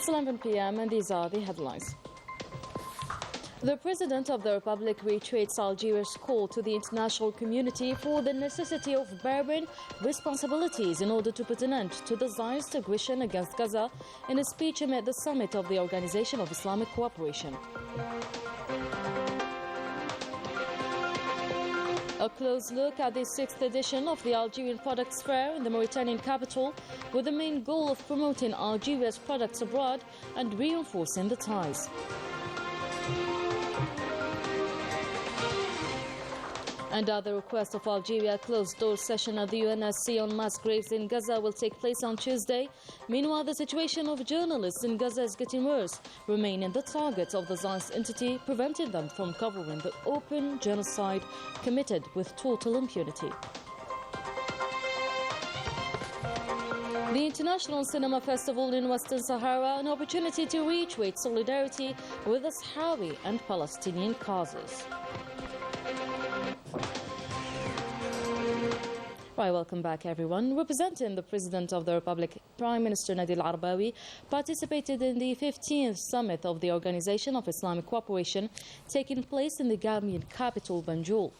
It's 11 p.m. and these are the headlines. The President of the Republic reiterates Algeria's call to the international community for the necessity of bearing responsibilities in order to put an end to the Zionist aggression against Gaza in a speech amid the summit of the Organization of Islamic Cooperation. A close look at the 6th edition of the Algerian Products Fair in the Mauritanian capital, with the main goal of promoting Algeria's products abroad and reinforcing the ties. And at the request of Algeria, a closed-door session at the UNSC on mass graves in Gaza will take place on Tuesday. Meanwhile, the situation of journalists in Gaza is getting worse, remaining the target of the Zionist entity, preventing them from covering the open genocide committed with total impunity. The International Cinema Festival in Western Sahara, an opportunity to reiterate solidarity with the Sahrawi and Palestinian causes. Right, welcome back everyone. Representing the President of the Republic, Prime Minister Nabil Arbawi, participated in the 15th Summit of the Organization of Islamic Cooperation taking place in the Gambian capital, Banjul.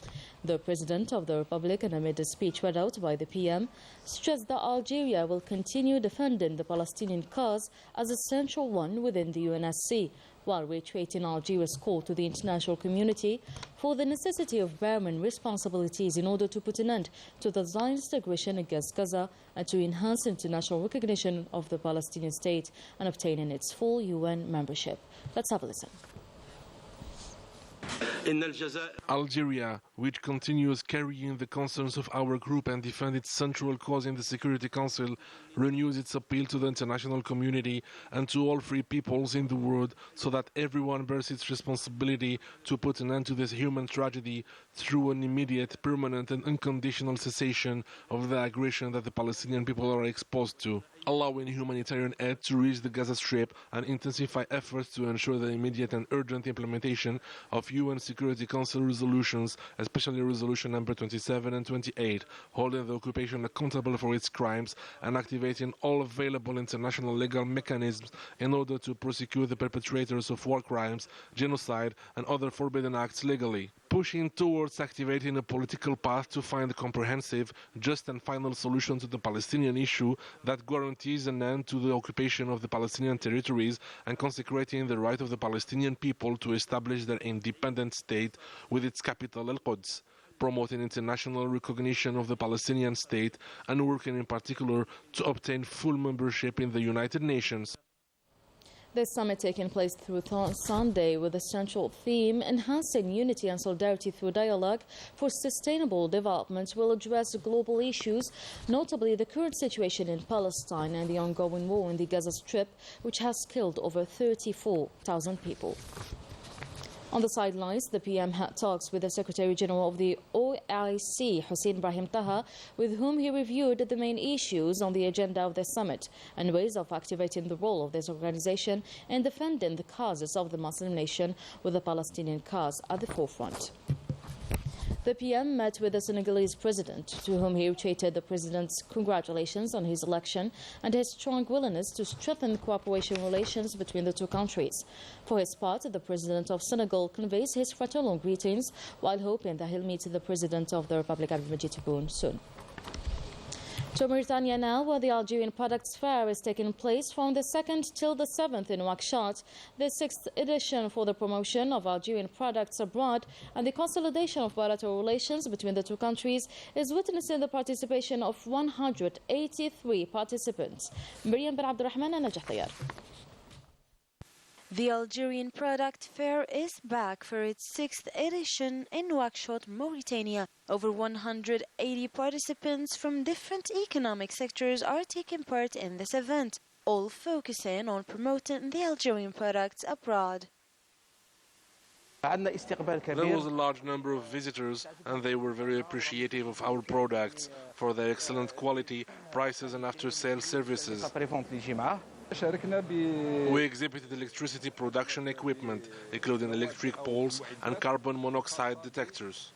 The President of the Republic, and amid a speech read out by the PM, stressed that Algeria will continue defending the Palestinian cause as a central one within the UNSC, while reiterating Algeria's call to the international community for the necessity of bearing responsibilities in order to put an end to the Zionist aggression against Gaza and to enhance international recognition of the Palestinian state and obtaining its full UN membership. Let's have a listen. Algeria, which continues carrying the concerns of our group and defend its central cause in the Security Council, renews its appeal to the international community and to all free peoples in the world so that everyone bears its responsibility to put an end to this human tragedy through an immediate, permanent and unconditional cessation of the aggression that the Palestinian people are exposed to, allowing humanitarian aid to reach the Gaza Strip and intensify efforts to ensure the immediate and urgent implementation of UN Security Council resolutions, especially Resolution number 27 and 28, holding the occupation accountable for its crimes and activating all available international legal mechanisms in order to prosecute the perpetrators of war crimes, genocide and other forbidden acts legally. Pushing towards activating a political path to find a comprehensive, just and final solution to the Palestinian issue that guarantees an end to the occupation of the Palestinian territories and consecrating the right of the Palestinian people to establish their independent state with its capital Al-Quds, promoting international recognition of the Palestinian state and working in particular to obtain full membership in the United Nations. This summit taking place through Sunday with the central theme enhancing unity and solidarity through dialogue for sustainable development will address global issues, notably the current situation in Palestine and the ongoing war in the Gaza Strip, which has killed over 34,000 people. On the sidelines, the PM had talks with the Secretary General of the OIC, Hussein Brahim Taha, with whom he reviewed the main issues on the agenda of the summit and ways of activating the role of this organization in defending the causes of the Muslim nation, with the Palestinian cause at the forefront. The PM met with the Senegalese president, to whom he reiterated the president's congratulations on his election and his strong willingness to strengthen cooperation relations between the two countries. For his part, the president of Senegal conveys his fraternal greetings while hoping that he'll meet the president of the Republic, Abdelmajid Tebboune, soon. To Mauritania now, where the Algerian Products Fair is taking place from the 2nd till the 7th in Nouakchott. The 6th edition for the promotion of Algerian products abroad and the consolidation of bilateral relations between the two countries is witnessing the participation of 183 participants. Miriam bin Abdurrahman and Najah Tayar. The Algerian Product Fair is back for its 6th edition in Nouakchott, Mauritania. Over 180 participants from different economic sectors are taking part in this event, all focusing on promoting the Algerian products abroad. There was a large number of visitors and they were very appreciative of our products for their excellent quality, prices and after-sales services. We exhibited electricity production equipment, including electric poles and carbon monoxide detectors.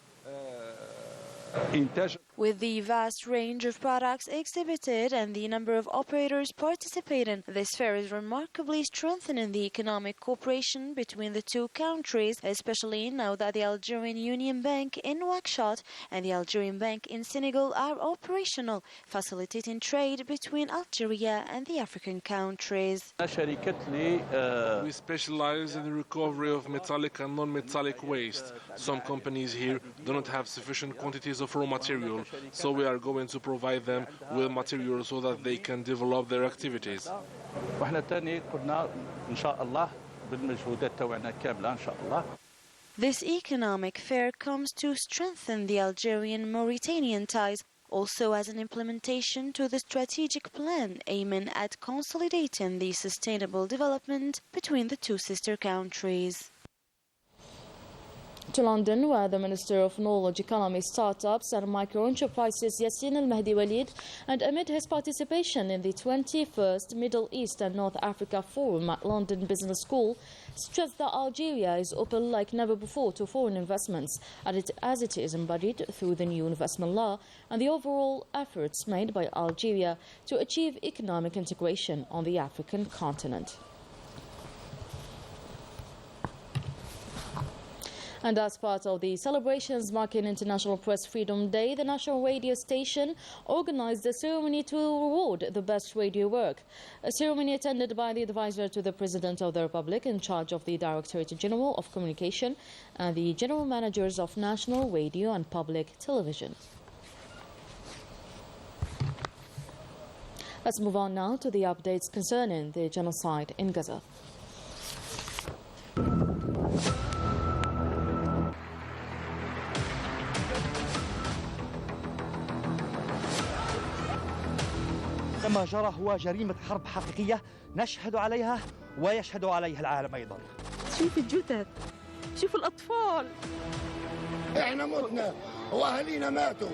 With the vast range of products exhibited and the number of operators participating, this fair is remarkably strengthening the economic cooperation between the two countries, especially now that the Algerian Union Bank in Nouakchott and the Algerian Bank in Senegal are operational, facilitating trade between Algeria and the African countries. We specialize in the recovery of metallic and non-metallic waste. Some companies here do not have sufficient quantities of raw material, so we are going to provide them with material so that they can develop their activities. This economic fair comes to strengthen the Algerian-Mauritanian ties, also as an implementation to the strategic plan aiming at consolidating the sustainable development between the two sister countries. To London, where the Minister of Knowledge, Economy, Startups and Micro-Enterprises, Yassin Al-Mahdi Walid, and amid his participation in the 21st Middle East and North Africa Forum at London Business School, stressed that Algeria is open like never before to foreign investments, as it is embodied through the new investment law and the overall efforts made by Algeria to achieve economic integration on the African continent. And as part of the celebrations marking International Press Freedom Day, the national radio station organized a ceremony to reward the best radio work. A ceremony attended by the advisor to the President of the Republic in charge of the Directorate General of Communication and the General Managers of National Radio and Public Television. Let's move on now to the updates concerning the genocide in Gaza. ما جرى هو جريمة حرب حقيقية نشهد عليها ويشهد عليها العالم أيضا. شوف الجثث، شوف الأطفال. إحنا متنا وأهالينا ماتوا.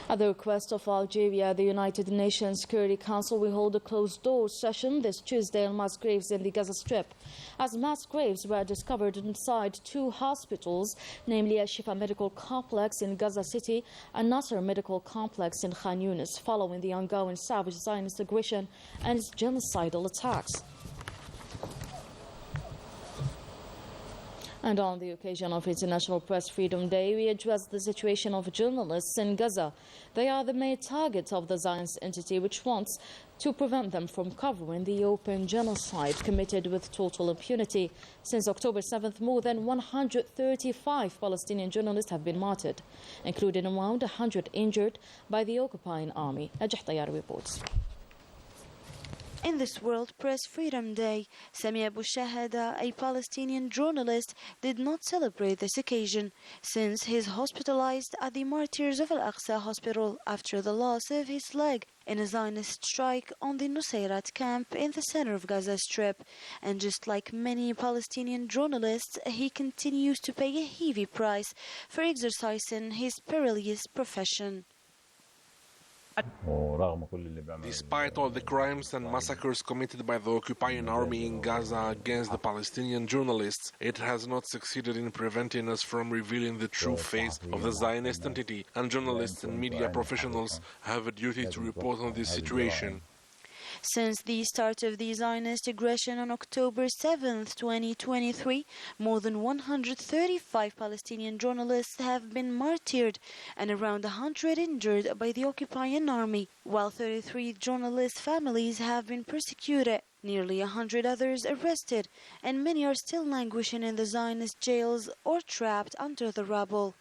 At the request of Algeria, the United Nations Security Council will hold a closed-door session this Tuesday on mass graves in the Gaza Strip, as mass graves were discovered inside two hospitals, namely Al-Shifa Medical Complex in Gaza City and Nasser Medical Complex in Khan Yunis, following the ongoing savage Zionist aggression and its genocidal attacks. And on the occasion of International Press Freedom Day, we address the situation of journalists in Gaza. They are the main target of the Zionist entity, which wants to prevent them from covering the open genocide committed with total impunity. Since October 7th, more than 135 Palestinian journalists have been martyred, including around 100 injured by the occupying army. Najah Tayyar reports. In this World Press Freedom Day, Sami Abu Shahada, a Palestinian journalist, did not celebrate this occasion since he is hospitalized at the Martyrs of Al-Aqsa Hospital after the loss of his leg in a Zionist strike on the Nusayrat camp in the center of Gaza Strip. And just like many Palestinian journalists, he continues to pay a heavy price for exercising his perilous profession. Despite all the crimes and massacres committed by the occupying army in Gaza against the Palestinian journalists, it has not succeeded in preventing us from revealing the true face of the Zionist entity, and journalists and media professionals have a duty to report on this situation. Since the start of the Zionist aggression on October 7, 2023, more than 135 Palestinian journalists have been martyred and around 100 injured by the occupying army, while 33 journalists' families have been persecuted, nearly 100 others arrested, and many are still languishing in the Zionist jails or trapped under the rubble.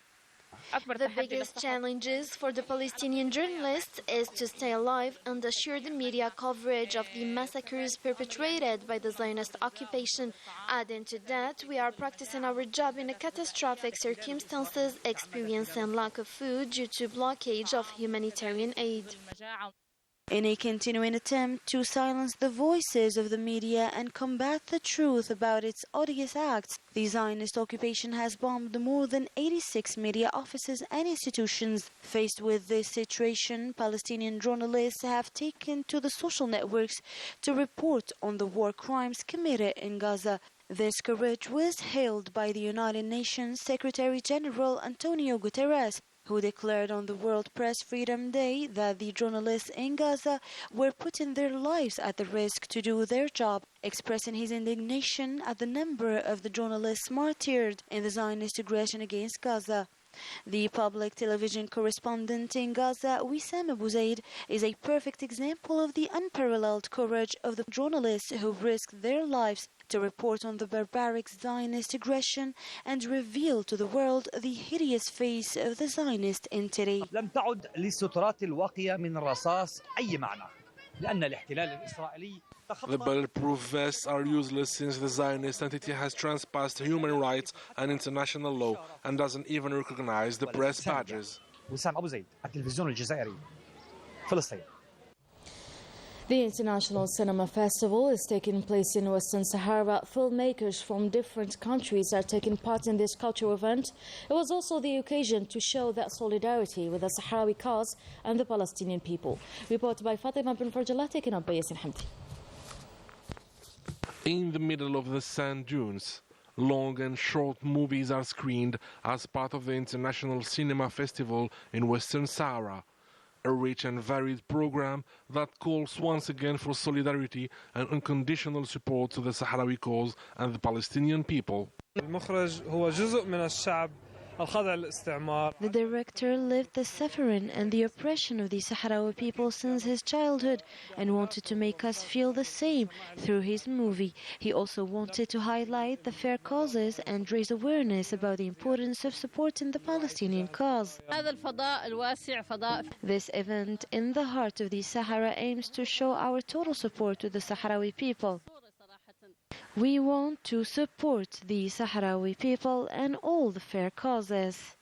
The biggest challenges for the Palestinian journalists is to stay alive and assure the media coverage of the massacres perpetrated by the Zionist occupation. Adding to that, we are practicing our job in catastrophic circumstances, experiencing lack of food due to blockage of humanitarian aid. In a continuing attempt to silence the voices of the media and combat the truth about its odious acts, the Zionist occupation has bombed more than 86 media offices and institutions. Faced with this situation, Palestinian journalists have taken to the social networks to report on the war crimes committed in Gaza. This courage was hailed by the United Nations Secretary General Antonio Guterres, who declared on the World Press Freedom Day that the journalists in Gaza were putting their lives at the risk to do their job, expressing his indignation at the number of the journalists martyred in the Zionist aggression against Gaza. The public television correspondent in Gaza, Wissam Abu Zaid, is a perfect example of the unparalleled courage of the journalists who risked their lives to report on the barbaric Zionist aggression and reveal to the world the hideous face of the Zionist entity. لم تعد للسترات الواقية من الرصاص أي معنى لأن الاحتلال الإسرائيلي The bulletproof vests are useless since the Zionist entity has transpassed human rights and international law and doesn't even recognize the press badges. وسام أبو زيد التلفزيون الجزائري فلسطين. The International Cinema Festival is taking place in Western Sahara. Filmmakers from different countries are taking part in this cultural event. It was also the occasion to show that solidarity with the Sahrawi cause and the Palestinian people. Report by Fatima bin Farjala, taken up by Yasin Hamdi. In the middle of the sand dunes, long and short movies are screened as part of the International Cinema Festival in Western Sahara. A rich and varied program that calls once again for solidarity and unconditional support to the Sahrawi cause and the Palestinian people. المخرج هو جزء من الشعب الخاضع للاستعمار. The director lived the suffering and the oppression of the Sahrawi people since his childhood and wanted to make us feel the same through his movie. He also wanted to highlight the fair causes and raise awareness about the importance of supporting the Palestinian cause. This event in the heart of the Sahara aims to show our total support to the Sahrawi people. We want to support the Sahrawi people and all the fair causes.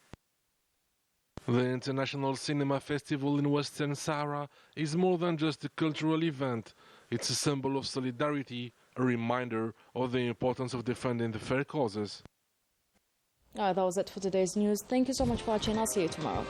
The International Cinema Festival in Western Sahara is more than just a cultural event. It's a symbol of solidarity, a reminder of the importance of defending the fair causes. That was it for today's news. Thank you so much for watching. I'll see you tomorrow.